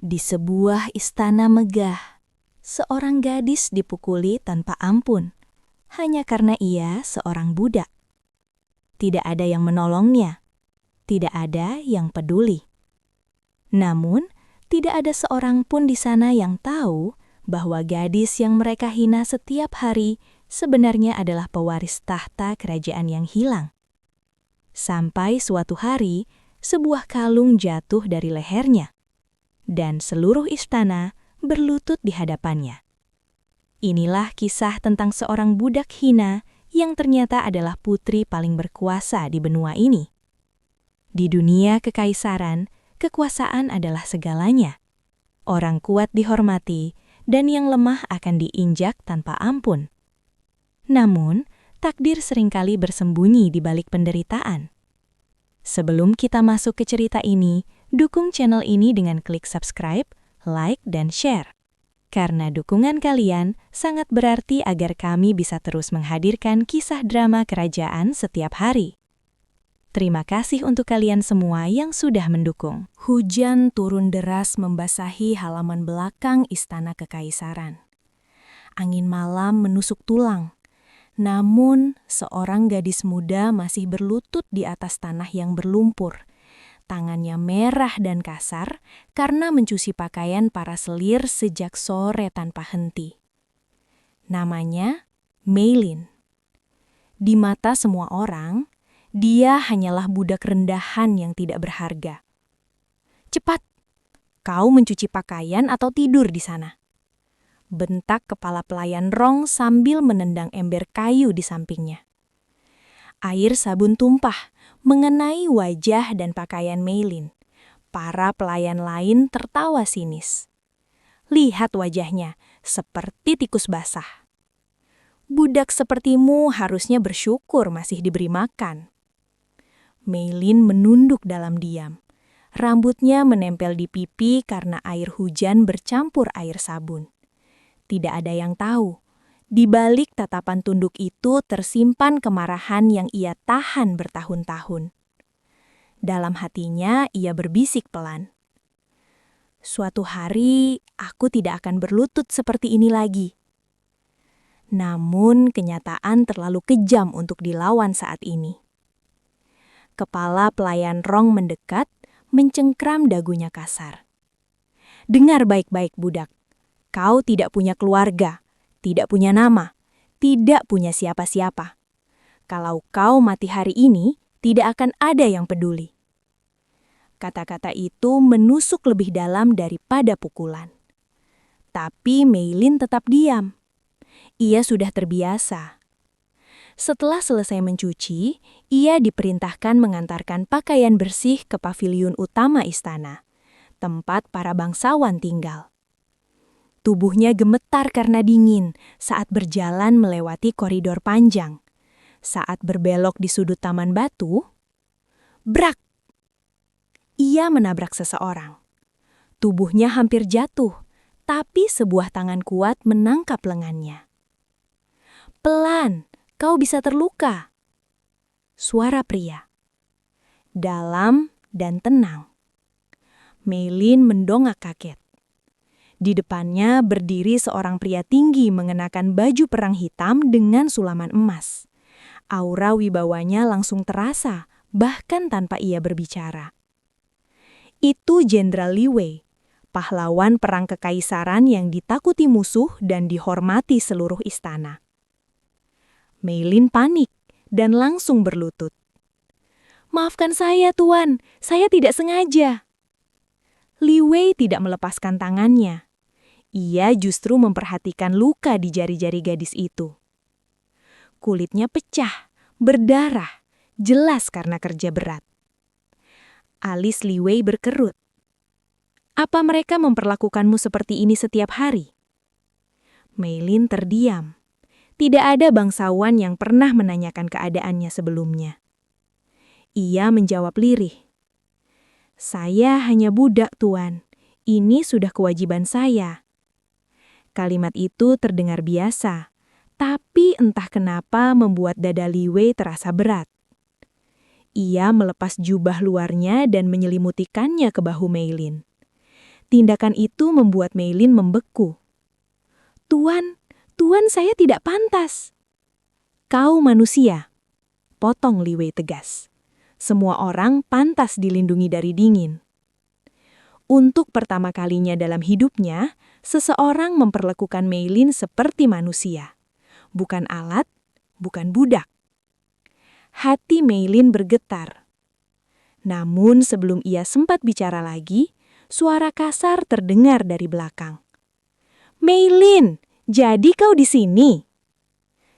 Di sebuah istana megah, seorang gadis dipukuli tanpa ampun, hanya karena ia seorang budak. Tidak ada yang menolongnya, tidak ada yang peduli. Namun, tidak ada seorang pun di sana yang tahu bahwa gadis yang mereka hina setiap hari sebenarnya adalah pewaris tahta kerajaan yang hilang. Sampai suatu hari, sebuah kalung jatuh dari lehernya, dan seluruh istana berlutut di hadapannya. Inilah kisah tentang seorang budak hina yang ternyata adalah putri paling berkuasa di benua ini. Di dunia kekaisaran, kekuasaan adalah segalanya. Orang kuat dihormati, dan yang lemah akan diinjak tanpa ampun. Namun, takdir seringkali bersembunyi di balik penderitaan. Sebelum kita masuk ke cerita ini, dukung channel ini dengan klik subscribe, like, dan share. Karena dukungan kalian sangat berarti agar kami bisa terus menghadirkan kisah drama kerajaan setiap hari. Terima kasih untuk kalian semua yang sudah mendukung. Hujan turun deras membasahi halaman belakang istana kekaisaran. Angin malam menusuk tulang. Namun, seorang gadis muda masih berlutut di atas tanah yang berlumpur. Tangannya merah dan kasar karena mencuci pakaian para selir sejak sore tanpa henti. Namanya Meilin. Di mata semua orang, dia hanyalah budak rendahan yang tidak berharga. "Cepat, kau mencuci pakaian atau tidur di sana?" bentak kepala pelayan Rong sambil menendang ember kayu di sampingnya. Air sabun tumpah mengenai wajah dan pakaian Meilin. Para pelayan lain tertawa sinis. Lihat wajahnya, seperti tikus basah. Budak sepertimu harusnya bersyukur masih diberi makan. Meilin menunduk dalam diam. Rambutnya menempel di pipi karena air hujan bercampur air sabun. Tidak ada yang tahu, di balik tatapan tunduk itu tersimpan kemarahan yang ia tahan bertahun-tahun. Dalam hatinya ia berbisik pelan. "Suatu hari aku tidak akan berlutut seperti ini lagi." Namun kenyataan terlalu kejam untuk dilawan saat ini. Kepala pelayan Rong mendekat, mencengkram dagunya kasar. "Dengar baik-baik budak. Kau tidak punya keluarga, tidak punya nama, tidak punya siapa-siapa. Kalau kau mati hari ini, tidak akan ada yang peduli." Kata-kata itu menusuk lebih dalam daripada pukulan. Tapi Meilin tetap diam. Ia sudah terbiasa. Setelah selesai mencuci, ia diperintahkan mengantarkan pakaian bersih ke paviliun utama istana, tempat para bangsawan tinggal. Tubuhnya gemetar karena dingin saat berjalan melewati koridor panjang. Saat berbelok di sudut taman batu, brak! Ia menabrak seseorang. Tubuhnya hampir jatuh, tapi sebuah tangan kuat menangkap lengannya. "Pelan, kau bisa terluka." Suara pria. Dalam dan tenang. Meilin mendongak kaget. Di depannya berdiri seorang pria tinggi mengenakan baju perang hitam dengan sulaman emas. Aura wibawanya langsung terasa, bahkan tanpa ia berbicara. Itu Jenderal Li Wei, pahlawan perang kekaisaran yang ditakuti musuh dan dihormati seluruh istana. Meilin panik dan langsung berlutut. "Maafkan saya, Tuan, saya tidak sengaja." Li Wei tidak melepaskan tangannya. Ia justru memperhatikan luka di jari-jari gadis itu. Kulitnya pecah, berdarah, jelas karena kerja berat. Alis Li Wei berkerut. "Apa mereka memperlakukanmu seperti ini setiap hari?" Meilin terdiam. Tidak ada bangsawan yang pernah menanyakan keadaannya sebelumnya. Ia menjawab lirih. "Saya hanya budak, Tuan. Ini sudah kewajiban saya." Kalimat itu terdengar biasa, tapi entah kenapa membuat dada Li Wei terasa berat. Ia melepas jubah luarnya dan menyelimutikannya ke bahu Meilin. Tindakan itu membuat Meilin membeku. Tuan, saya tidak pantas. Kau manusia, potong Li Wei tegas. Semua orang pantas dilindungi dari dingin. Untuk pertama kalinya dalam hidupnya, seseorang memperlakukan Meilin seperti manusia. Bukan alat, bukan budak. Hati Meilin bergetar. Namun sebelum ia sempat bicara lagi, suara kasar terdengar dari belakang. Meilin, jadi kau di sini?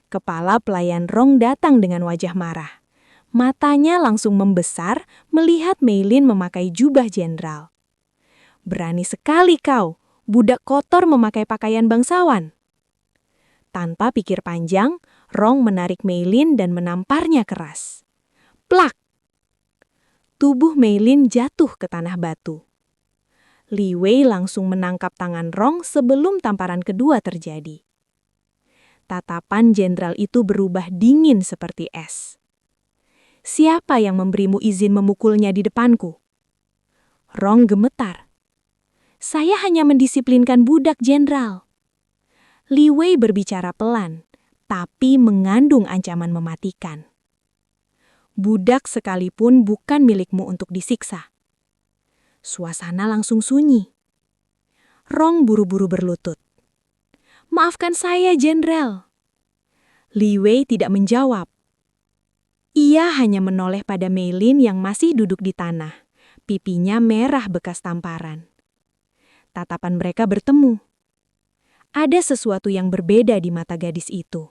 Kepala pelayan Rong datang dengan wajah marah. Matanya langsung membesar melihat Meilin memakai jubah jenderal. Berani sekali kau, budak kotor memakai pakaian bangsawan. Tanpa pikir panjang, Rong menarik Meilin dan menamparnya keras. Plak! Tubuh Meilin jatuh ke tanah batu. Li Wei langsung menangkap tangan Rong sebelum tamparan kedua terjadi. Tatapan jenderal itu berubah dingin seperti es. Siapa yang memberimu izin memukulnya di depanku? Rong gemetar. Saya hanya mendisiplinkan budak jenderal. Li Wei berbicara pelan, tapi mengandung ancaman mematikan. Budak sekalipun bukan milikmu untuk disiksa. Suasana langsung sunyi. Rong buru-buru berlutut. Maafkan saya, jenderal. Li Wei tidak menjawab. Ia hanya menoleh pada Meilin yang masih duduk di tanah. Pipinya merah bekas tamparan. Tatapan mereka bertemu. Ada sesuatu yang berbeda di mata gadis itu.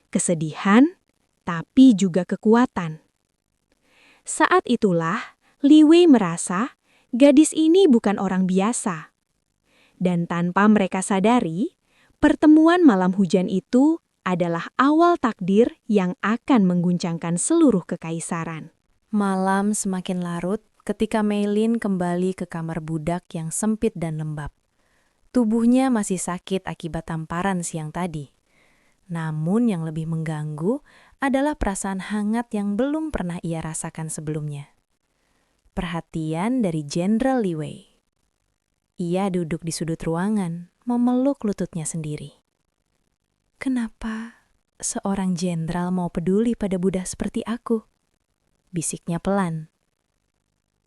Kesedihan, tapi juga kekuatan. Saat itulah, Li Wei merasa gadis ini bukan orang biasa. Dan tanpa mereka sadari, pertemuan malam hujan itu adalah awal takdir yang akan mengguncangkan seluruh kekaisaran. Malam semakin larut ketika Meilin kembali ke kamar budak yang sempit dan lembab. Tubuhnya masih sakit akibat tamparan siang tadi. Namun yang lebih mengganggu adalah perasaan hangat yang belum pernah ia rasakan sebelumnya. Perhatian dari Jenderal Li Wei. Ia duduk di sudut ruangan, memeluk lututnya sendiri. Kenapa seorang jenderal mau peduli pada budak seperti aku? Bisiknya pelan.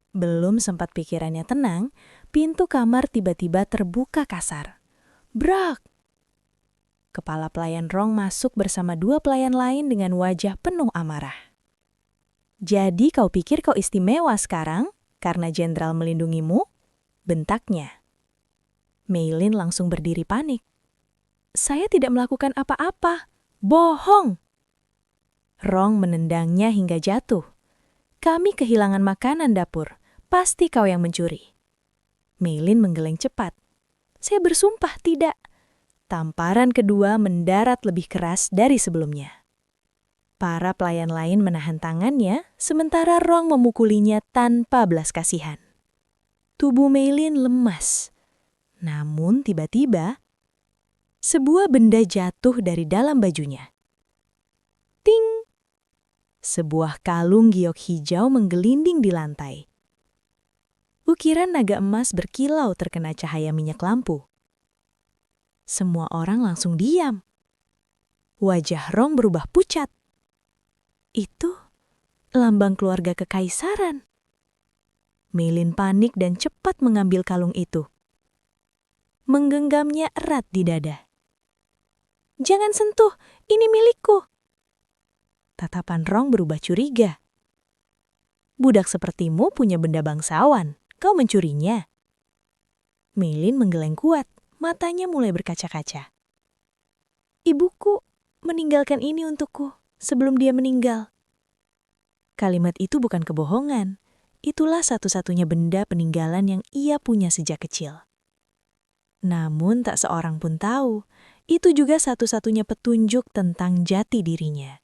Belum sempat pikirannya tenang, pintu kamar tiba-tiba terbuka kasar. Brak! Kepala pelayan Rong masuk bersama dua pelayan lain dengan wajah penuh amarah. Jadi kau pikir kau istimewa sekarang karena jenderal melindungimu? Bentaknya. Meilin langsung berdiri panik. Saya tidak melakukan apa-apa. Bohong! Rong menendangnya hingga jatuh. Kami kehilangan makanan dapur. Pasti kau yang mencuri. Meilin menggeleng cepat. Saya bersumpah tidak. Tamparan kedua mendarat lebih keras dari sebelumnya. Para pelayan lain menahan tangannya, sementara Rong memukulinya tanpa belas kasihan. Tubuh Meilin lemas. Namun tiba-tiba, sebuah benda jatuh dari dalam bajunya. Ting! Sebuah kalung giok hijau menggelinding di lantai. Ukiran naga emas berkilau terkena cahaya minyak lampu. Semua orang langsung diam. Wajah Rong berubah pucat. Itu lambang keluarga kekaisaran. Meilin panik dan cepat mengambil kalung itu. Menggenggamnya erat di dada. Jangan sentuh, ini milikku. Tatapan Rong berubah curiga. Budak sepertimu punya benda bangsawan. Kau mencurinya. Meilin menggeleng kuat, matanya mulai berkaca-kaca. Ibuku meninggalkan ini untukku sebelum dia meninggal. Kalimat itu bukan kebohongan. Itulah satu-satunya benda peninggalan yang ia punya sejak kecil. Namun tak seorang pun tahu, itu juga satu-satunya petunjuk tentang jati dirinya.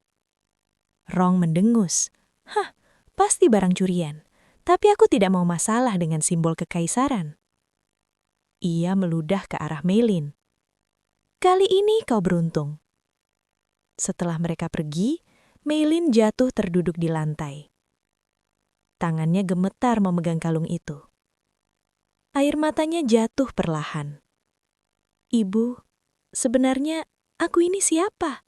Rong mendengus. Hah, pasti barang curian. Tapi aku tidak mau masalah dengan simbol kekaisaran. Ia meludah ke arah Meilin. Kali ini kau beruntung. Setelah mereka pergi, Meilin jatuh terduduk di lantai. Tangannya gemetar memegang kalung itu. Air matanya jatuh perlahan. Ibu, sebenarnya aku ini siapa?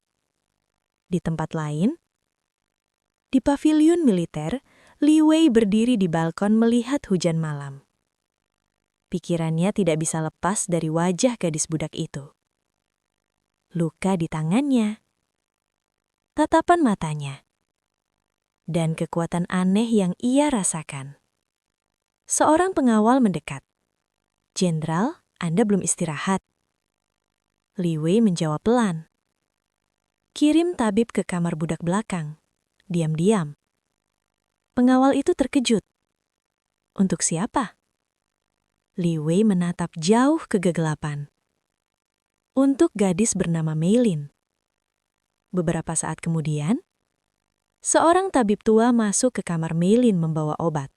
Di tempat lain, di paviliun militer, Li Wei berdiri di balkon melihat hujan malam. Pikirannya tidak bisa lepas dari wajah gadis budak itu. Luka di tangannya, tatapan matanya, dan kekuatan aneh yang ia rasakan. Seorang pengawal mendekat. "Jenderal, Anda belum istirahat." Li Wei menjawab pelan. "Kirim tabib ke kamar budak belakang. Diam-diam." Pengawal itu terkejut. Untuk siapa? Li Wei menatap jauh ke kegelapan. Untuk gadis bernama Meilin. Beberapa saat kemudian, seorang tabib tua masuk ke kamar Meilin membawa obat.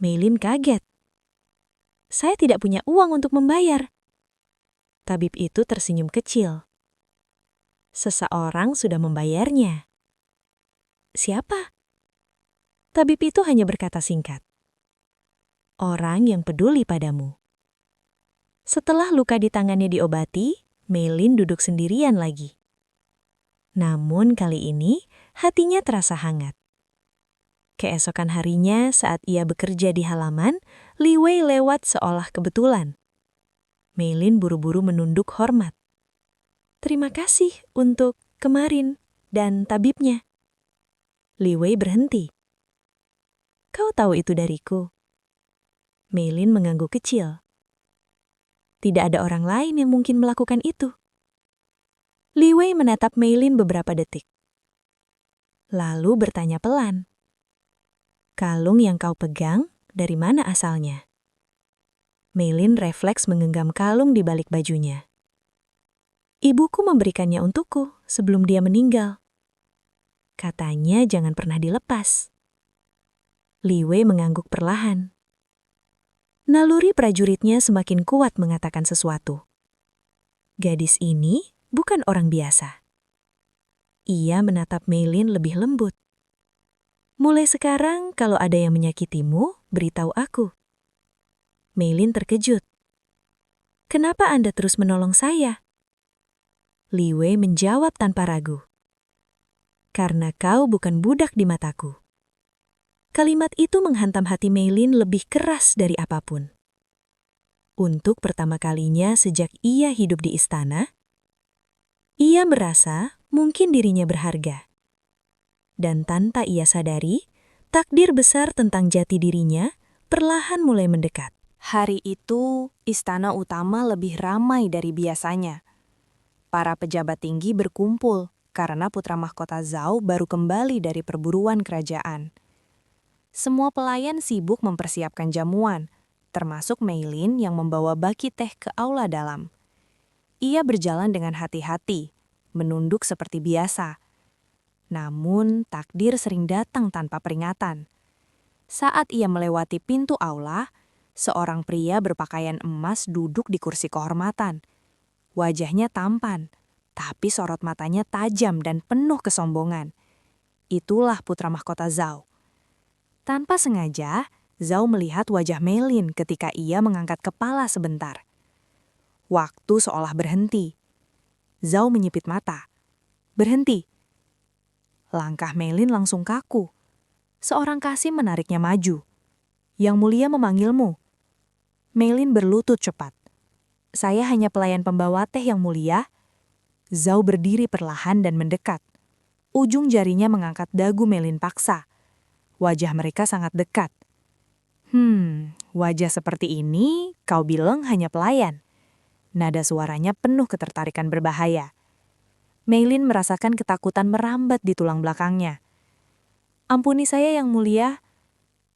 Meilin kaget. "Saya tidak punya uang untuk membayar." Tabib itu tersenyum kecil. "Seseorang sudah membayarnya." "Siapa?" Tabib itu hanya berkata singkat. "Orang yang peduli padamu." Setelah luka di tangannya diobati, Meilin duduk sendirian lagi. Namun kali ini, hatinya terasa hangat. Keesokan harinya saat ia bekerja di halaman, Li Wei lewat seolah kebetulan. Meilin buru-buru menunduk hormat. "Terima kasih untuk kemarin dan tabibnya." Li Wei berhenti. "Kau tahu itu dariku?" Meilin mengangguk kecil. "Tidak ada orang lain yang mungkin melakukan itu." Li Wei menatap Meilin beberapa detik. Lalu bertanya pelan. "Kalung yang kau pegang, dari mana asalnya?" Meilin refleks menggenggam kalung di balik bajunya. "Ibuku memberikannya untukku sebelum dia meninggal. Katanya jangan pernah dilepas." Li Wei mengangguk perlahan. Naluri prajuritnya semakin kuat mengatakan sesuatu. Gadis ini bukan orang biasa. Ia menatap Meilin lebih lembut. "Mulai sekarang, kalau ada yang menyakitimu, beritahu aku." Meilin terkejut. "Kenapa Anda terus menolong saya?" Li Wei menjawab tanpa ragu. "Karena kau bukan budak di mataku." Kalimat itu menghantam hati Meilin lebih keras dari apapun. Untuk pertama kalinya sejak ia hidup di istana, ia merasa mungkin dirinya berharga. Dan tanpa ia sadari, takdir besar tentang jati dirinya perlahan mulai mendekat. Hari itu, istana utama lebih ramai dari biasanya. Para pejabat tinggi berkumpul karena putra mahkota Zhao baru kembali dari perburuan kerajaan. Semua pelayan sibuk mempersiapkan jamuan, termasuk Meilin yang membawa baki teh ke aula dalam. Ia berjalan dengan hati-hati, menunduk seperti biasa. Namun, takdir sering datang tanpa peringatan. Saat ia melewati pintu aula, seorang pria berpakaian emas duduk di kursi kehormatan. Wajahnya tampan, tapi sorot matanya tajam dan penuh kesombongan. Itulah putra mahkota Zhao. Tanpa sengaja, Zhao melihat wajah Meilin ketika ia mengangkat kepala sebentar. Waktu seolah berhenti. Zhao menyipit mata. "Berhenti." Langkah Meilin langsung kaku. Seorang kasih menariknya maju. "Yang mulia memanggilmu." Meilin berlutut cepat. "Saya hanya pelayan pembawa teh, Yang mulia." Zhao berdiri perlahan dan mendekat. Ujung jarinya mengangkat dagu Meilin paksa. Wajah mereka sangat dekat. Wajah seperti ini kau bilang hanya pelayan." Nada suaranya penuh ketertarikan berbahaya. Meilin merasakan ketakutan merambat di tulang belakangnya. "Ampuni saya, Yang mulia."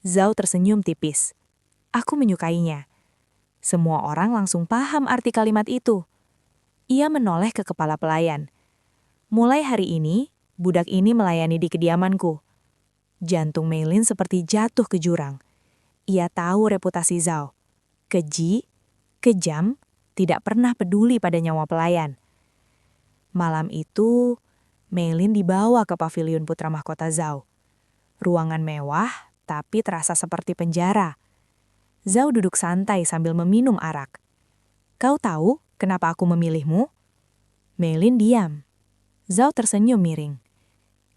Zhao tersenyum tipis. "Aku menyukainya." Semua orang langsung paham arti kalimat itu. Ia menoleh ke kepala pelayan. "Mulai hari ini, budak ini melayani di kediamanku." Jantung Meilin seperti jatuh ke jurang. Ia tahu reputasi Zhao. Keji, kejam, tidak pernah peduli pada nyawa pelayan. Malam itu, Meilin dibawa ke paviliun putra mahkota Zhao. Ruangan mewah, tapi terasa seperti penjara. Zhao duduk santai sambil meminum arak. Kau tahu kenapa aku memilihmu? Meilin diam. Zhao tersenyum miring.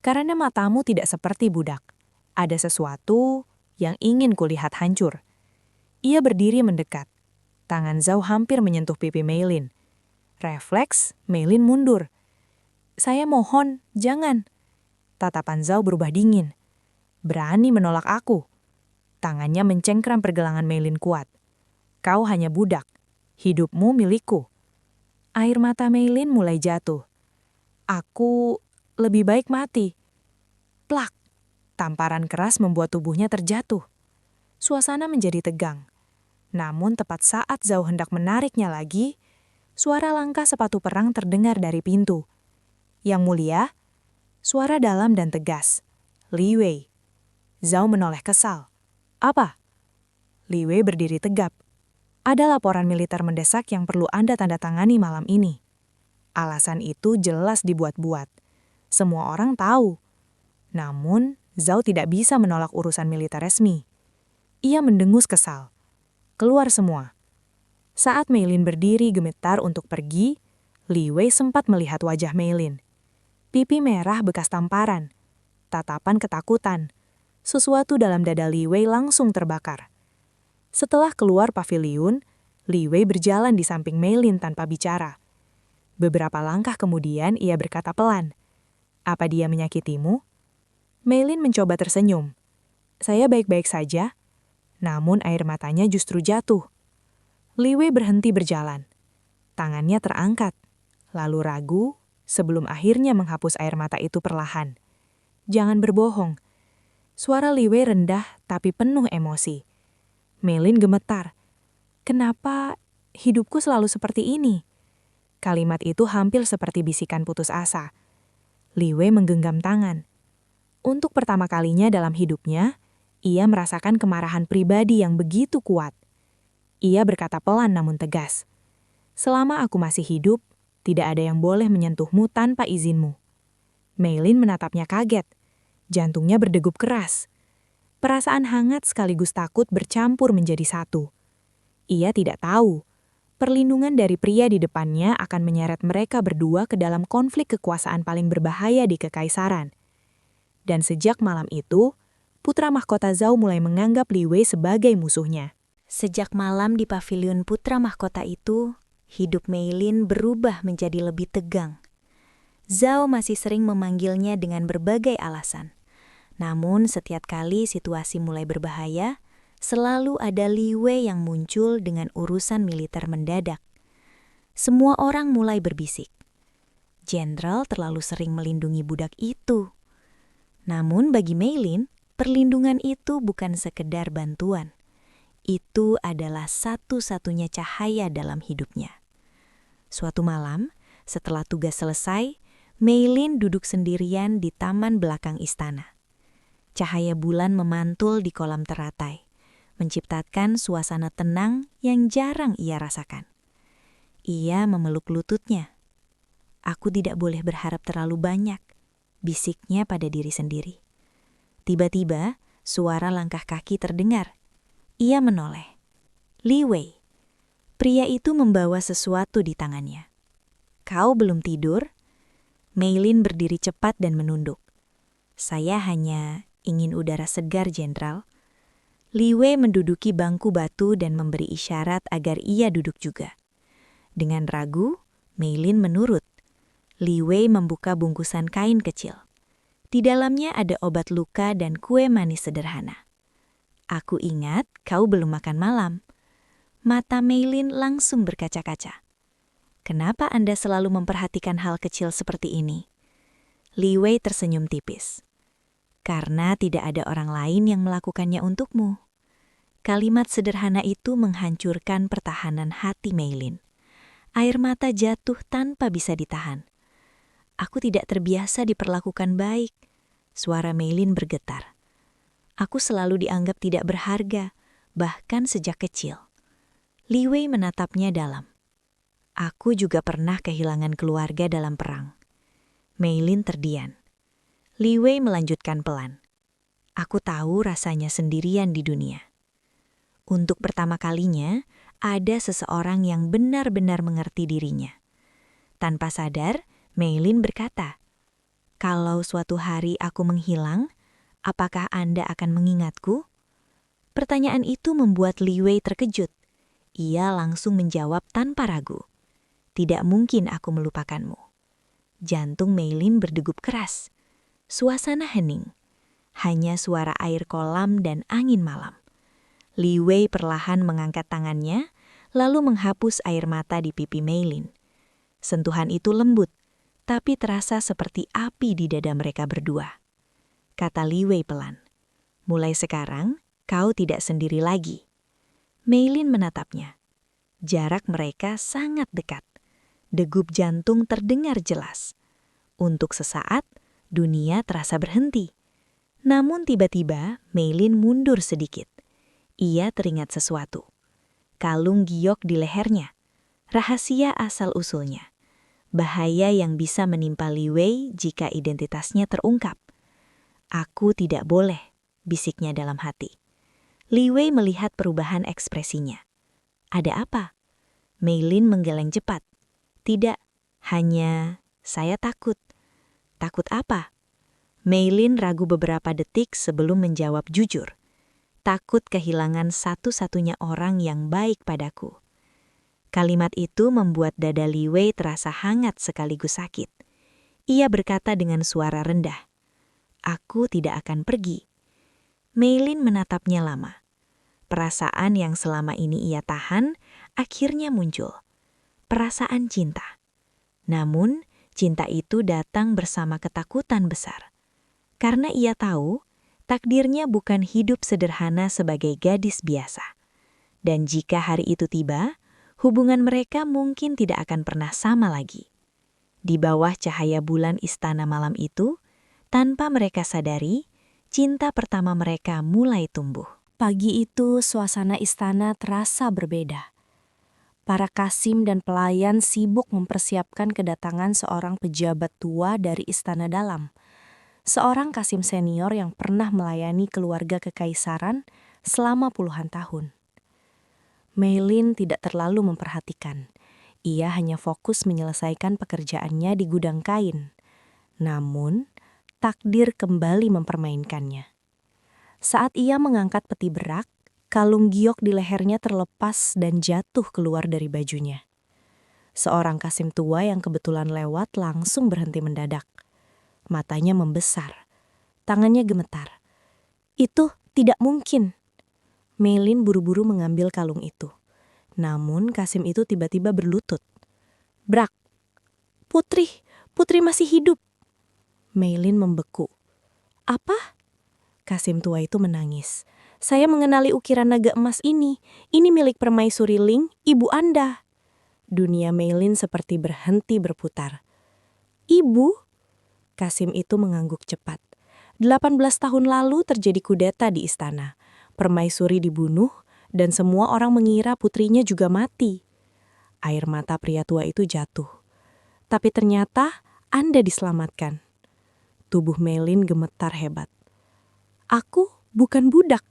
Karena matamu tidak seperti budak. Ada sesuatu yang ingin kulihat hancur. Ia berdiri mendekat. Tangan Zhao hampir menyentuh pipi Meilin. Refleks, Meilin mundur. Saya mohon, jangan. Tatapan Zhao berubah dingin. Berani menolak aku. Tangannya mencengkram pergelangan Meilin kuat. Kau hanya budak. Hidupmu milikku. Air mata Meilin mulai jatuh. Aku lebih baik mati. Plak. Tamparan keras membuat tubuhnya terjatuh. Suasana menjadi tegang. Namun tepat saat Zhao hendak menariknya lagi, suara langkah sepatu perang terdengar dari pintu. Yang mulia, suara dalam dan tegas. Li Wei. Zhao menoleh kesal. Apa? Li Wei berdiri tegap. Ada laporan militer mendesak yang perlu Anda tanda tangani malam ini. Alasan itu jelas dibuat-buat. Semua orang tahu. Namun, Zhao tidak bisa menolak urusan militer resmi. Ia mendengus kesal. Keluar semua. Saat Meilin berdiri gemetar untuk pergi, Li Wei sempat melihat wajah Meilin. Pipi merah bekas tamparan. Tatapan ketakutan. Sesuatu dalam dada Li Wei langsung terbakar. Setelah keluar paviliun, Li Wei berjalan di samping Meilin tanpa bicara. Beberapa langkah kemudian ia berkata pelan, "Apa dia menyakitimu?" Meilin mencoba tersenyum. "Saya baik-baik saja." Namun air matanya justru jatuh. Li Wei berhenti berjalan. Tangannya terangkat, lalu ragu sebelum akhirnya menghapus air mata itu perlahan. "Jangan berbohong." Suara Li Wei rendah tapi penuh emosi. Meilin gemetar. Kenapa hidupku selalu seperti ini? Kalimat itu hampir seperti bisikan putus asa. Li Wei menggenggam tangan. Untuk pertama kalinya dalam hidupnya, ia merasakan kemarahan pribadi yang begitu kuat. Ia berkata pelan namun tegas. "Selama aku masih hidup, tidak ada yang boleh menyentuhmu tanpa izinmu." Meilin menatapnya kaget. Jantungnya berdegup keras. Perasaan hangat sekaligus takut bercampur menjadi satu. Ia tidak tahu, perlindungan dari pria di depannya akan menyeret mereka berdua ke dalam konflik kekuasaan paling berbahaya di Kekaisaran. Dan sejak malam itu, putra mahkota Zhao mulai menganggap Li Wei sebagai musuhnya. Sejak malam di paviliun putra mahkota itu, hidup Meilin berubah menjadi lebih tegang. Zhao masih sering memanggilnya dengan berbagai alasan. Namun setiap kali situasi mulai berbahaya, selalu ada Li Wei yang muncul dengan urusan militer mendadak. Semua orang mulai berbisik. Jenderal terlalu sering melindungi budak itu. Namun bagi Meilin, perlindungan itu bukan sekedar bantuan. Itu adalah satu-satunya cahaya dalam hidupnya. Suatu malam, setelah tugas selesai, Meilin duduk sendirian di taman belakang istana. Cahaya bulan memantul di kolam teratai, menciptakan suasana tenang yang jarang ia rasakan. Ia memeluk lututnya. "Aku tidak boleh berharap terlalu banyak," bisiknya pada diri sendiri. Tiba-tiba, suara langkah kaki terdengar. Ia menoleh. Li Wei. Pria itu membawa sesuatu di tangannya. "Kau belum tidur?" Meilin berdiri cepat dan menunduk. "Saya hanya ingin udara segar, Jenderal." Li Wei menduduki bangku batu dan memberi isyarat agar ia duduk juga. Dengan ragu, Meilin menurut. Li Wei membuka bungkusan kain kecil. Di dalamnya ada obat luka dan kue manis sederhana. "Aku ingat kau belum makan malam." Mata Meilin langsung berkaca-kaca. "Kenapa Anda selalu memperhatikan hal kecil seperti ini?" Li Wei tersenyum tipis. "Karena tidak ada orang lain yang melakukannya untukmu." Kalimat sederhana itu menghancurkan pertahanan hati Meilin. Air mata jatuh tanpa bisa ditahan. "Aku tidak terbiasa diperlakukan baik." Suara Meilin bergetar. "Aku selalu dianggap tidak berharga, bahkan sejak kecil." Li Wei menatapnya dalam. "Aku juga pernah kehilangan keluarga dalam perang." Meilin terdiam. Li Wei melanjutkan pelan. "Aku tahu rasanya sendirian di dunia." Untuk pertama kalinya, ada seseorang yang benar-benar mengerti dirinya. Tanpa sadar, Meilin berkata, "Kalau suatu hari aku menghilang, apakah Anda akan mengingatku?" Pertanyaan itu membuat Li Wei terkejut. Ia langsung menjawab tanpa ragu, "Tidak mungkin aku melupakanmu." Jantung Meilin berdegup keras. Suasana hening. Hanya suara air kolam dan angin malam. Li Wei perlahan mengangkat tangannya, lalu menghapus air mata di pipi Meilin. Sentuhan itu lembut, tapi terasa seperti api di dada mereka berdua. Kata Li Wei pelan, "Mulai sekarang, kau tidak sendiri lagi." Meilin menatapnya. Jarak mereka sangat dekat. Degup jantung terdengar jelas. Untuk sesaat, dunia terasa berhenti. Namun tiba-tiba, Meilin mundur sedikit. Ia teringat sesuatu. Kalung giok di lehernya. Rahasia asal-usulnya. Bahaya yang bisa menimpa Li Wei jika identitasnya terungkap. "Aku tidak boleh," bisiknya dalam hati. Li Wei melihat perubahan ekspresinya. "Ada apa?" Meilin menggeleng cepat. "Tidak, hanya saya takut." "Takut apa?" Meilin ragu beberapa detik sebelum menjawab jujur. "Takut kehilangan satu-satunya orang yang baik padaku." Kalimat itu membuat dada Li Wei terasa hangat sekaligus sakit. Ia berkata dengan suara rendah, "Aku tidak akan pergi." Meilin menatapnya lama. Perasaan yang selama ini ia tahan akhirnya muncul. Perasaan cinta. Namun, cinta itu datang bersama ketakutan besar. Karena ia tahu, takdirnya bukan hidup sederhana sebagai gadis biasa. Dan jika hari itu tiba, hubungan mereka mungkin tidak akan pernah sama lagi. Di bawah cahaya bulan istana malam itu, tanpa mereka sadari, cinta pertama mereka mulai tumbuh. Pagi itu, suasana istana terasa berbeda. Para kasim dan pelayan sibuk mempersiapkan kedatangan seorang pejabat tua dari istana dalam. Seorang kasim senior yang pernah melayani keluarga kekaisaran selama puluhan tahun. Meilin tidak terlalu memperhatikan. Ia hanya fokus menyelesaikan pekerjaannya di gudang kain. Namun, takdir kembali mempermainkannya. Saat ia mengangkat peti berak, kalung giok di lehernya terlepas dan jatuh keluar dari bajunya. Seorang kasim tua yang kebetulan lewat langsung berhenti mendadak. Matanya membesar, tangannya gemetar. "Itu tidak mungkin." Meilin buru-buru mengambil kalung itu. Namun kasim itu tiba-tiba berlutut. "Brak, Putri masih hidup." Meilin membeku. "Apa?" Kasim tua itu menangis. "Saya mengenali ukiran naga emas ini. Ini milik Permaisuri Ling, ibu Anda." Dunia Meilin seperti berhenti berputar. "Ibu?" Kasim itu mengangguk cepat. 18 tahun lalu terjadi kudeta di istana. Permaisuri dibunuh, dan semua orang mengira putrinya juga mati. Air mata pria tua itu jatuh. "Tapi ternyata Anda diselamatkan." Tubuh Meilin gemetar hebat. "Aku bukan budak."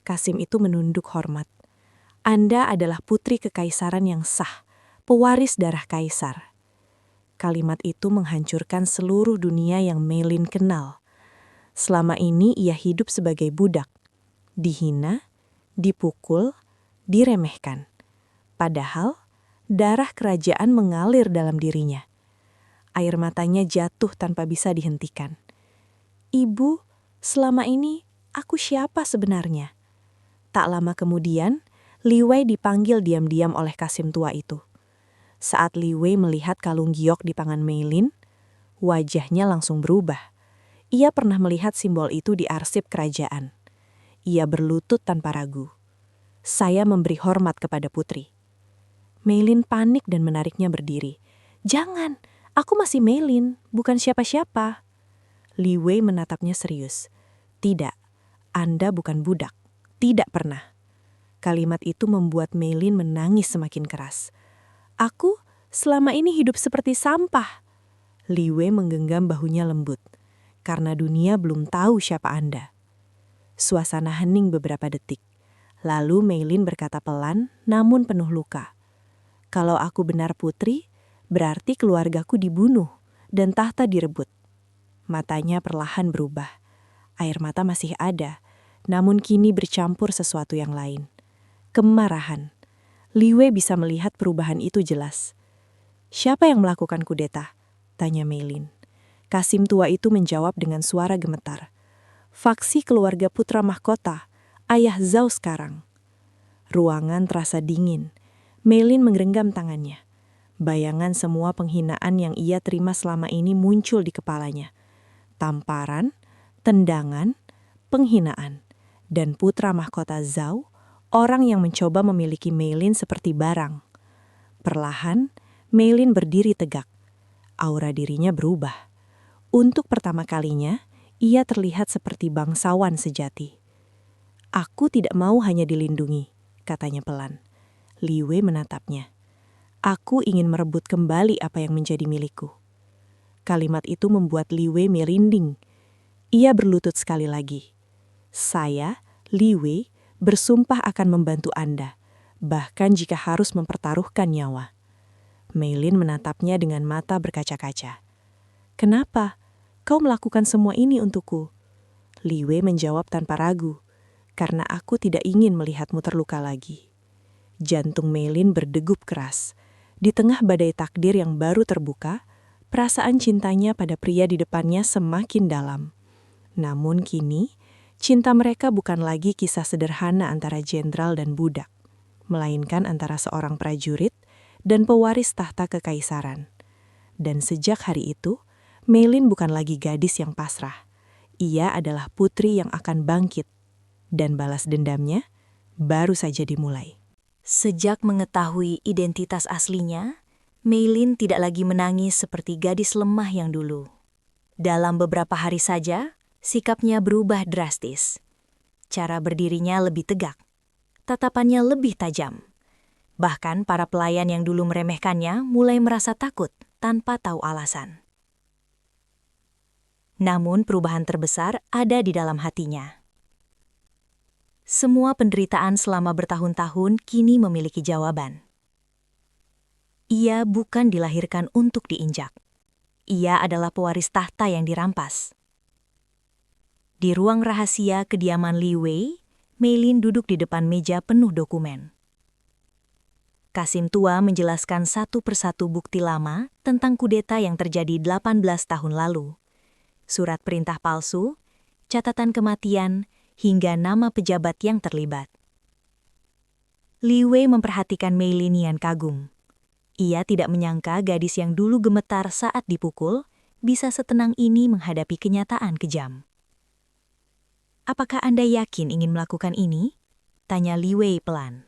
Kasim itu menunduk hormat. "Anda adalah putri kekaisaran yang sah, pewaris darah kaisar." Kalimat itu menghancurkan seluruh dunia yang Meilin kenal. Selama ini ia hidup sebagai budak. Dihina, dipukul, diremehkan. Padahal, darah kerajaan mengalir dalam dirinya. Air matanya jatuh tanpa bisa dihentikan. "Ibu, selama ini aku siapa sebenarnya?" Tak lama kemudian, Li Wei dipanggil diam-diam oleh kasim tua itu. Saat Li Wei melihat kalung giok di tangan Meilin, wajahnya langsung berubah. Ia pernah melihat simbol itu di arsip kerajaan. Ia berlutut tanpa ragu. "Saya memberi hormat kepada putri." Meilin panik dan menariknya berdiri. "Jangan, aku masih Meilin, bukan siapa-siapa." Li Wei menatapnya serius. "Tidak, Anda bukan budak. Tidak pernah." Kalimat itu membuat Meilin menangis semakin keras. "Aku selama ini hidup seperti sampah." Li Wei menggenggam bahunya lembut. "Karena dunia belum tahu siapa Anda." Suasana hening beberapa detik. Lalu Meilin berkata pelan namun penuh luka. Kalau aku benar putri, berarti keluargaku dibunuh dan tahta direbut. Matanya perlahan berubah. Air mata masih ada, namun kini bercampur sesuatu yang lain. Kemarahan. Li Wei bisa melihat perubahan itu jelas. "Siapa yang melakukan kudeta?" tanya Meilin. Kasim tua itu menjawab dengan suara gemetar. "Faksi keluarga putra mahkota, ayah Zhao sekarang." Ruangan terasa dingin. Meilin menggenggam tangannya. Bayangan semua penghinaan yang ia terima selama ini muncul di kepalanya. Tamparan, tendangan, penghinaan, dan putra mahkota Zhao, orang yang mencoba memiliki Meilin seperti barang. Perlahan, Meilin berdiri tegak. Aura dirinya berubah. Untuk pertama kalinya, ia terlihat seperti bangsawan sejati. "Aku tidak mau hanya dilindungi," katanya pelan. Li Wei menatapnya. "Aku ingin merebut kembali apa yang menjadi milikku." Kalimat itu membuat Li Wei merinding. Ia berlutut sekali lagi. "Saya, Li Wei, bersumpah akan membantu Anda, bahkan jika harus mempertaruhkan nyawa." Meilin menatapnya dengan mata berkaca-kaca. "Kenapa? Kau melakukan semua ini untukku?" Li Wei menjawab tanpa ragu. "Karena aku tidak ingin melihatmu terluka lagi." Jantung Meilin berdegup keras. Di tengah badai takdir yang baru terbuka, perasaan cintanya pada pria di depannya semakin dalam. Namun kini, cinta mereka bukan lagi kisah sederhana antara jenderal dan budak, melainkan antara seorang prajurit dan pewaris tahta kekaisaran. Dan sejak hari itu, Meilin bukan lagi gadis yang pasrah. Ia adalah putri yang akan bangkit, dan balas dendamnya baru saja dimulai. Sejak mengetahui identitas aslinya, Meilin tidak lagi menangis seperti gadis lemah yang dulu. Dalam beberapa hari saja, sikapnya berubah drastis. Cara berdirinya lebih tegak, tatapannya lebih tajam. Bahkan para pelayan yang dulu meremehkannya mulai merasa takut tanpa tahu alasan. Namun perubahan terbesar ada di dalam hatinya. Semua penderitaan selama bertahun-tahun kini memiliki jawaban. Ia bukan dilahirkan untuk diinjak. Ia adalah pewaris tahta yang dirampas. Di ruang rahasia kediaman Li Wei, Meilin duduk di depan meja penuh dokumen. Kasim tua menjelaskan satu persatu bukti lama tentang kudeta yang terjadi 18 tahun lalu. Surat perintah palsu, catatan kematian, hingga nama pejabat yang terlibat. Li Wei memperhatikan Meilin dengan kagum. Ia tidak menyangka gadis yang dulu gemetar saat dipukul bisa setenang ini menghadapi kenyataan kejam. "Apakah Anda yakin ingin melakukan ini?" tanya Li Wei pelan.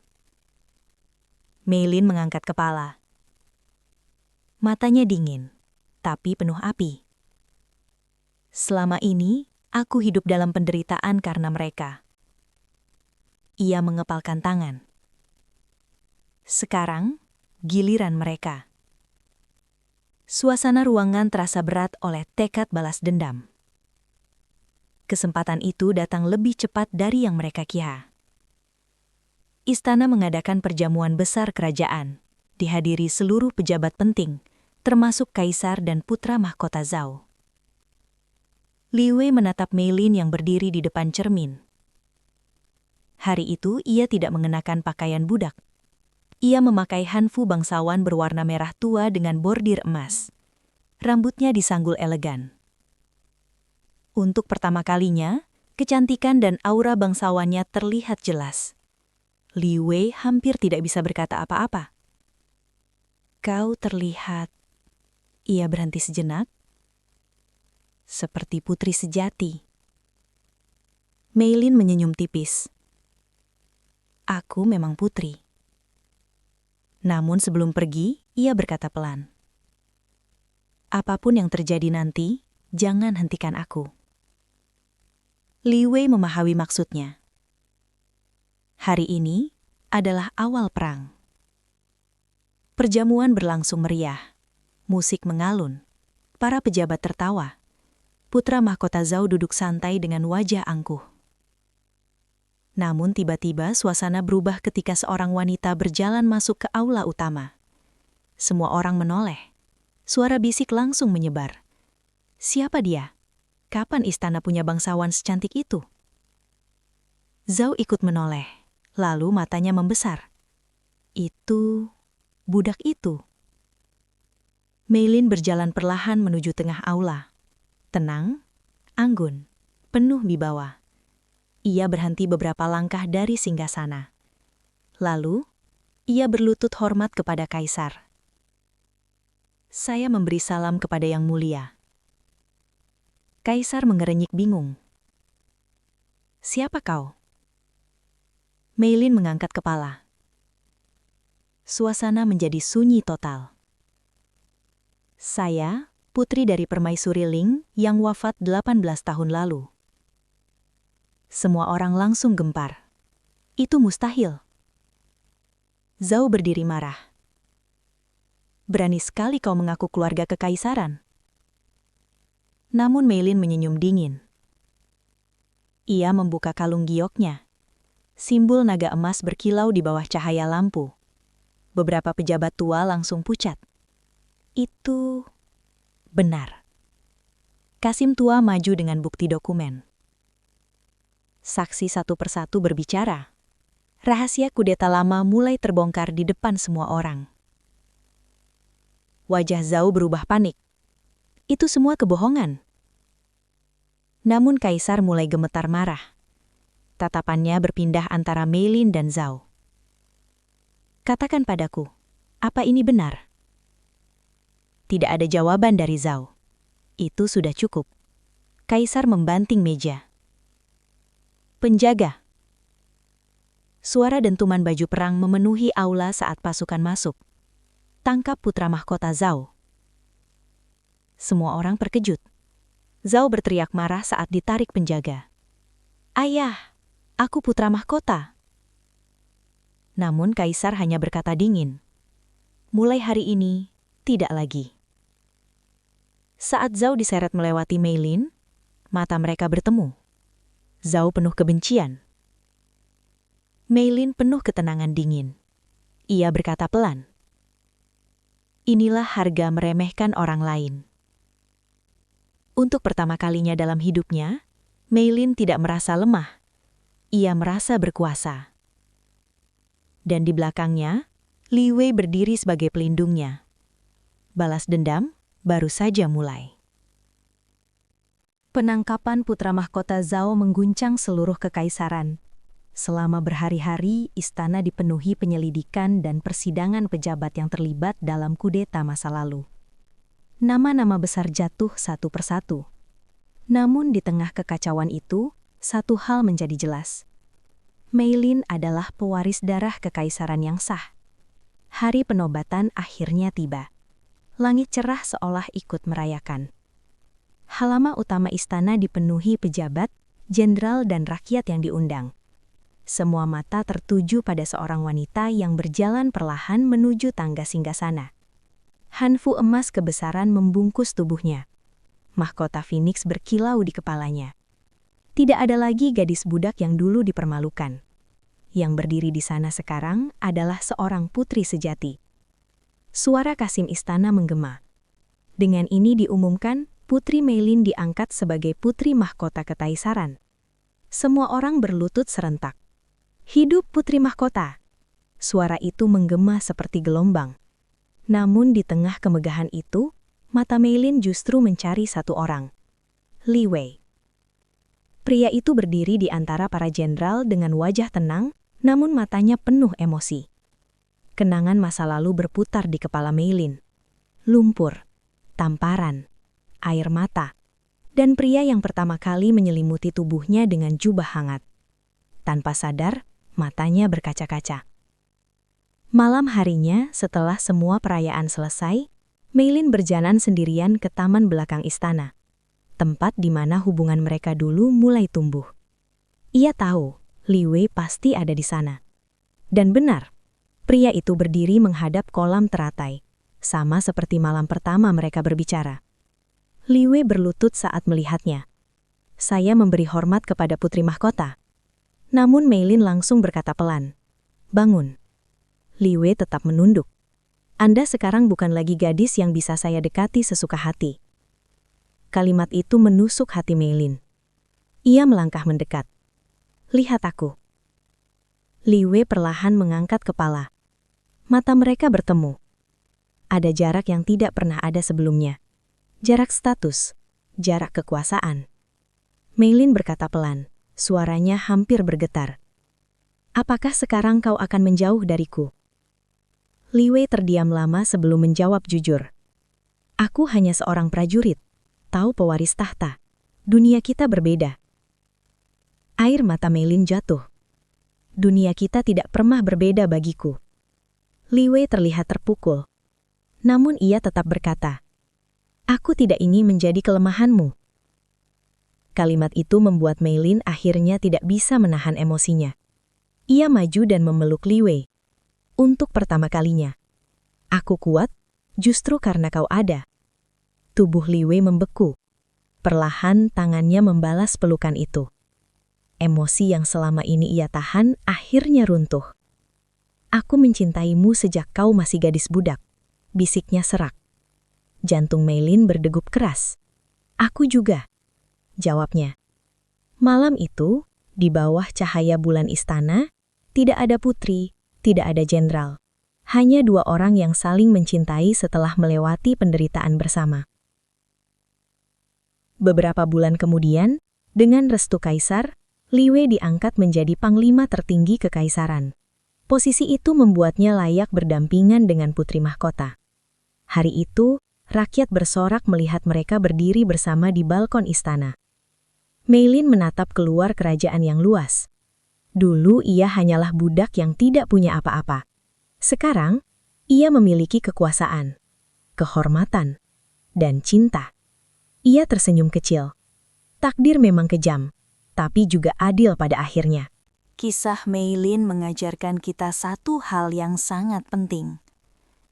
Meilin mengangkat kepala. Matanya dingin, tapi penuh api. "Selama ini, aku hidup dalam penderitaan karena mereka." Ia mengepalkan tangan. "Sekarang, giliran mereka." Suasana ruangan terasa berat oleh tekad balas dendam. Kesempatan itu datang lebih cepat dari yang mereka kira. Istana mengadakan perjamuan besar kerajaan, dihadiri seluruh pejabat penting, termasuk kaisar dan putra mahkota Zhao. Li Wei menatap Meilin yang berdiri di depan cermin. Hari itu ia tidak mengenakan pakaian budak. Ia memakai hanfu bangsawan berwarna merah tua dengan bordir emas. Rambutnya disanggul elegan. Untuk pertama kalinya, kecantikan dan aura bangsawannya terlihat jelas. Li Wei hampir tidak bisa berkata apa-apa. "Kau terlihat..." Ia berhenti sejenak. "Seperti putri sejati." Meilin menyenyum tipis. "Aku memang putri." Namun sebelum pergi, ia berkata pelan. "Apapun yang terjadi nanti, jangan hentikan aku." Li Wei memahami maksudnya. Hari ini adalah awal perang. Perjamuan berlangsung meriah. Musik mengalun. Para pejabat tertawa. Putra mahkota Zhao duduk santai dengan wajah angkuh. Namun tiba-tiba suasana berubah ketika seorang wanita berjalan masuk ke aula utama. Semua orang menoleh. Suara bisik langsung menyebar. Siapa dia? Kapan istana punya bangsawan secantik itu? Zhao ikut menoleh, lalu matanya membesar. Itu, budak itu. Meilin berjalan perlahan menuju tengah aula. Tenang, anggun, penuh wibawa. Ia berhenti beberapa langkah dari singgasana. Lalu, ia berlutut hormat kepada kaisar. Saya memberi salam kepada Yang Mulia. Kaisar mengerenyik bingung. Siapa kau? Meilin mengangkat kepala. Suasana menjadi sunyi total. Saya, putri dari Permaisuri Ling yang wafat 18 tahun lalu. Semua orang langsung gempar. Itu mustahil. Zhao berdiri marah. Berani sekali kau mengaku keluarga kekaisaran. Namun Meilin menyenyum dingin. Ia membuka kalung gioknya. Simbol naga emas berkilau di bawah cahaya lampu. Beberapa pejabat tua langsung pucat. Itu benar. Kasim tua maju dengan bukti dokumen. Saksi satu persatu berbicara. Rahasia kudeta lama mulai terbongkar di depan semua orang. Wajah Zhao berubah panik. Itu semua kebohongan. Namun kaisar mulai gemetar marah. Tatapannya berpindah antara Meilin dan Zhao. Katakan padaku, apa ini benar? Tidak ada jawaban dari Zhao. Itu sudah cukup. Kaisar membanting meja. Penjaga. Suara dentuman baju perang memenuhi aula saat pasukan masuk. Tangkap putra mahkota Zhao. Semua orang terkejut. Zhao berteriak marah saat ditarik penjaga. Ayah, aku putra mahkota. Namun kaisar hanya berkata dingin. Mulai hari ini, tidak lagi. Saat Zhao diseret melewati Meilin, mata mereka bertemu. Zhao penuh kebencian. Meilin penuh ketenangan dingin. Ia berkata pelan. Inilah harga meremehkan orang lain. Untuk pertama kalinya dalam hidupnya, Meilin tidak merasa lemah. Ia merasa berkuasa. Dan di belakangnya, Li Wei berdiri sebagai pelindungnya. Balas dendam baru saja mulai. Penangkapan putra mahkota Zhao mengguncang seluruh kekaisaran. Selama berhari-hari, istana dipenuhi penyelidikan dan persidangan pejabat yang terlibat dalam kudeta masa lalu. Nama-nama besar jatuh satu persatu. Namun di tengah kekacauan itu, satu hal menjadi jelas. Meilin adalah pewaris darah kekaisaran yang sah. Hari penobatan akhirnya tiba. Langit cerah seolah ikut merayakan. Halaman utama istana dipenuhi pejabat, jenderal dan rakyat yang diundang. Semua mata tertuju pada seorang wanita yang berjalan perlahan menuju tangga singgasana. Hanfu emas kebesaran membungkus tubuhnya. Mahkota Phoenix berkilau di kepalanya. Tidak ada lagi gadis budak yang dulu dipermalukan. Yang berdiri di sana sekarang adalah seorang putri sejati. Suara Kasim istana menggema. Dengan ini diumumkan, Putri Meilin diangkat sebagai putri mahkota kekaisaran. Semua orang berlutut serentak. Hidup putri mahkota! Suara itu menggema seperti gelombang. Namun di tengah kemegahan itu, mata Meilin justru mencari satu orang. Li Wei. Pria itu berdiri di antara para jenderal dengan wajah tenang, namun matanya penuh emosi. Kenangan masa lalu berputar di kepala Meilin. Lumpur, tamparan, air mata, dan pria yang pertama kali menyelimuti tubuhnya dengan jubah hangat. Tanpa sadar, matanya berkaca-kaca. Malam harinya, setelah semua perayaan selesai, Meilin berjalan sendirian ke taman belakang istana, tempat di mana hubungan mereka dulu mulai tumbuh. Ia tahu, Li Wei pasti ada di sana. Dan benar, pria itu berdiri menghadap kolam teratai, sama seperti malam pertama mereka berbicara. Li Wei berlutut saat melihatnya. Saya memberi hormat kepada putri mahkota. Namun Meilin langsung berkata pelan, "Bangun." Li Wei tetap menunduk. "Anda sekarang bukan lagi gadis yang bisa saya dekati sesuka hati." Kalimat itu menusuk hati Meilin. Ia melangkah mendekat. "Lihat aku." Li Wei perlahan mengangkat kepala. Mata mereka bertemu. Ada jarak yang tidak pernah ada sebelumnya. Jarak status, jarak kekuasaan. Meilin berkata pelan, suaranya hampir bergetar. "Apakah sekarang kau akan menjauh dariku?" Li Wei terdiam lama sebelum menjawab jujur. "Aku hanya seorang prajurit, tahu pewaris tahta. Dunia kita berbeda." Air mata Meilin jatuh. "Dunia kita tidak pernah berbeda bagiku." Li Wei terlihat terpukul. Namun ia tetap berkata, "Aku tidak ingin menjadi kelemahanmu." Kalimat itu membuat Meilin akhirnya tidak bisa menahan emosinya. Ia maju dan memeluk Li Wei. Untuk pertama kalinya. "Aku kuat, justru karena kau ada." Tubuh Li Wei membeku. Perlahan tangannya membalas pelukan itu. Emosi yang selama ini ia tahan akhirnya runtuh. "Aku mencintaimu sejak kau masih gadis budak," bisiknya serak. Jantung Meilin berdegup keras. "Aku juga," jawabnya. Malam itu, di bawah cahaya bulan istana, tidak ada putri, tidak ada jenderal. Hanya dua orang yang saling mencintai setelah melewati penderitaan bersama. Beberapa bulan kemudian, dengan restu kaisar, Li Wei diangkat menjadi panglima tertinggi kekaisaran. Posisi itu membuatnya layak berdampingan dengan putri mahkota. Hari itu, rakyat bersorak melihat mereka berdiri bersama di balkon istana. Meilin menatap keluar kerajaan yang luas. Dulu ia hanyalah budak yang tidak punya apa-apa. Sekarang, ia memiliki kekuasaan, kehormatan, dan cinta. Ia tersenyum kecil. Takdir memang kejam, tapi juga adil pada akhirnya. Kisah Meilin mengajarkan kita satu hal yang sangat penting.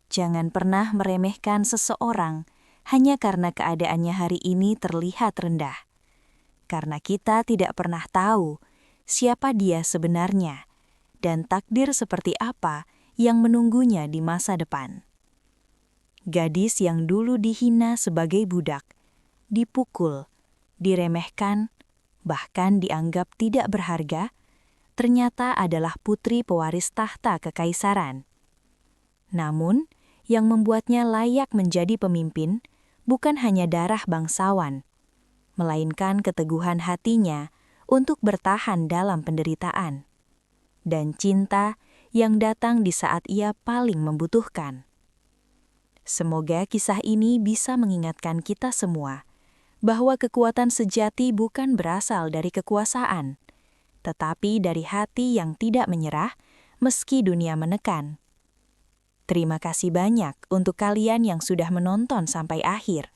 Jangan pernah meremehkan seseorang hanya karena keadaannya hari ini terlihat rendah. Karena kita tidak pernah tahu siapa dia sebenarnya dan takdir seperti apa yang menunggunya di masa depan. Gadis yang dulu dihina sebagai budak, dipukul, diremehkan, bahkan dianggap tidak berharga, ternyata adalah putri pewaris tahta kekaisaran. Namun, yang membuatnya layak menjadi pemimpin bukan hanya darah bangsawan, melainkan keteguhan hatinya untuk bertahan dalam penderitaan, dan cinta yang datang di saat ia paling membutuhkan. Semoga kisah ini bisa mengingatkan kita semua bahwa kekuatan sejati bukan berasal dari kekuasaan, tetapi dari hati yang tidak menyerah meski dunia menekan. Terima kasih banyak untuk kalian yang sudah menonton sampai akhir.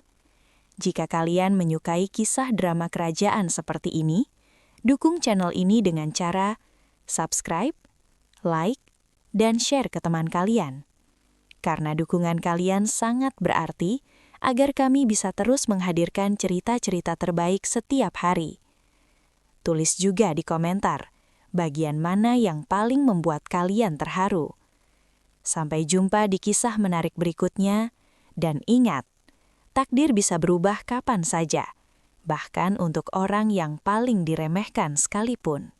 Jika kalian menyukai kisah drama kerajaan seperti ini, dukung channel ini dengan cara subscribe, like, dan share ke teman kalian. Karena dukungan kalian sangat berarti agar kami bisa terus menghadirkan cerita-cerita terbaik setiap hari. Tulis juga di komentar bagian mana yang paling membuat kalian terharu. Sampai jumpa di kisah menarik berikutnya, dan ingat, takdir bisa berubah kapan saja, bahkan untuk orang yang paling diremehkan sekalipun.